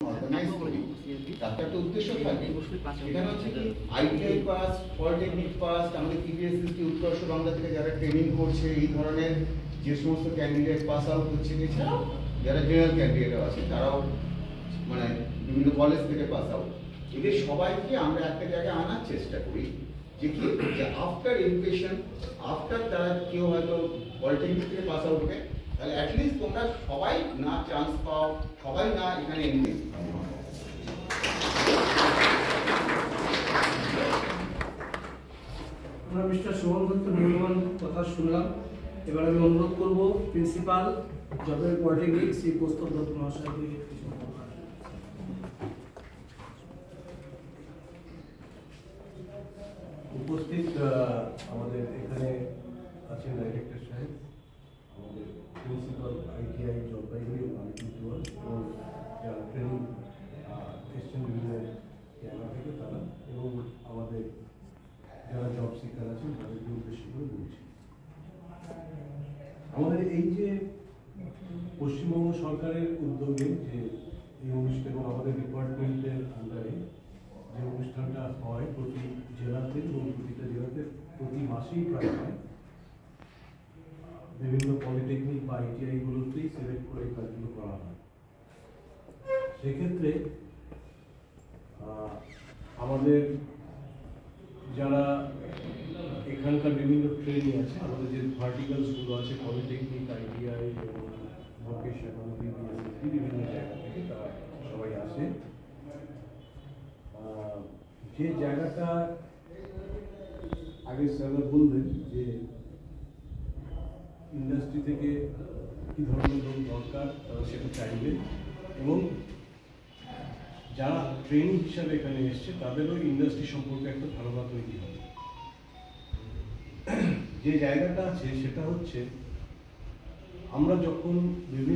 Organise করি তার একটা উদ্দেশ্য থাকে। এখানে হচ্ছে কি আইটিআই পাস, পলিটেকনিক পাস, আমাদের পিপিএসসি উৎকর্ষ বাংলা থেকে যারা ট্রেনিং করছে এই ধরনের যে সমস্ত ক্যান্ডিডেট পাস আউট হচ্ছে, এছাড়াও যারা জেনারেল ক্যান্ডিডেটও আছে তারাও মানে বিভিন্ন কলেজ থেকে পাস আউট, এদের সবাইকে আমরা একটা জায়গায় আনার চেষ্টা করি যে কি যে আফটার এডুকেশন, আফটার তারা কেউ হয়তো পলিটেকনিক থেকে পাস আউট হবে, তাহলে অ্যাটলিস্ট তোমরা সবাই না চান্স পাও, সবাই না এখানে এনগেজ। আমরা মিস্টার সুমন দত্ত মূল্যবান কথা শুনলাম। এবার আমি অনুরোধ করব প্রিন্সিপাল জবের পলিটেকনিক শ্রী কৌস্তব দত্ত মহাশয়কে কিছু উপস্থিত আমাদের এখানে আছেন ডাইরেক্টর সাহেব, আমাদের প্রিন্সিপাল আইটিআই জলপাইগুড়ি এবং যারা ট্রেনিং এসছেন বিভিন্ন জায়গা থেকে তারা, এবং আমাদের যারা জব সিকার আছেন তাদেরকে উদ্দেশ্য করে বলছি। আমাদের এই যে পশ্চিমবঙ্গ সরকারের উদ্যোগে যে এই অনুষ্ঠান এবং আমাদের ডিপার্টমেন্টের আন্ডারে যে অনুষ্ঠানটা হয় প্রতি জেলাতে এবং প্রতিটা জেলাতে প্রতি মাসেই প্রায় হয়, বিভিন্ন পলিটেকনিক বা আইটিআই গুলোতেই সিলেক্ট করে কাজগুলো করা হয়। সেক্ষেত্রে আমাদের যারা এখানকার বিভিন্ন ট্রেনিং আছে, আমাদের যে ভার্টিক্যালসগুলো আছে পলিটেকনিক, আইটিআই এবং ভোকেশনাল, বিভিন্ন জায়গা থেকে তারা সবাই আসে। যে জায়গাটা আগে স্যার বললেন যে ইন্ডাস্ট্রি থেকে কী ধরনের লোক দরকার তারা সেটা চাইবেন, এবং যারা ট্রেনিং হিসাবে এখানে এসছে তাদেরও ইন্ডাস্ট্রি সম্পর্কে একটা ধারণা তৈরি হবে। যে জায়গাটা আছে সেটা হচ্ছে আমরা যখন বিভিন্ন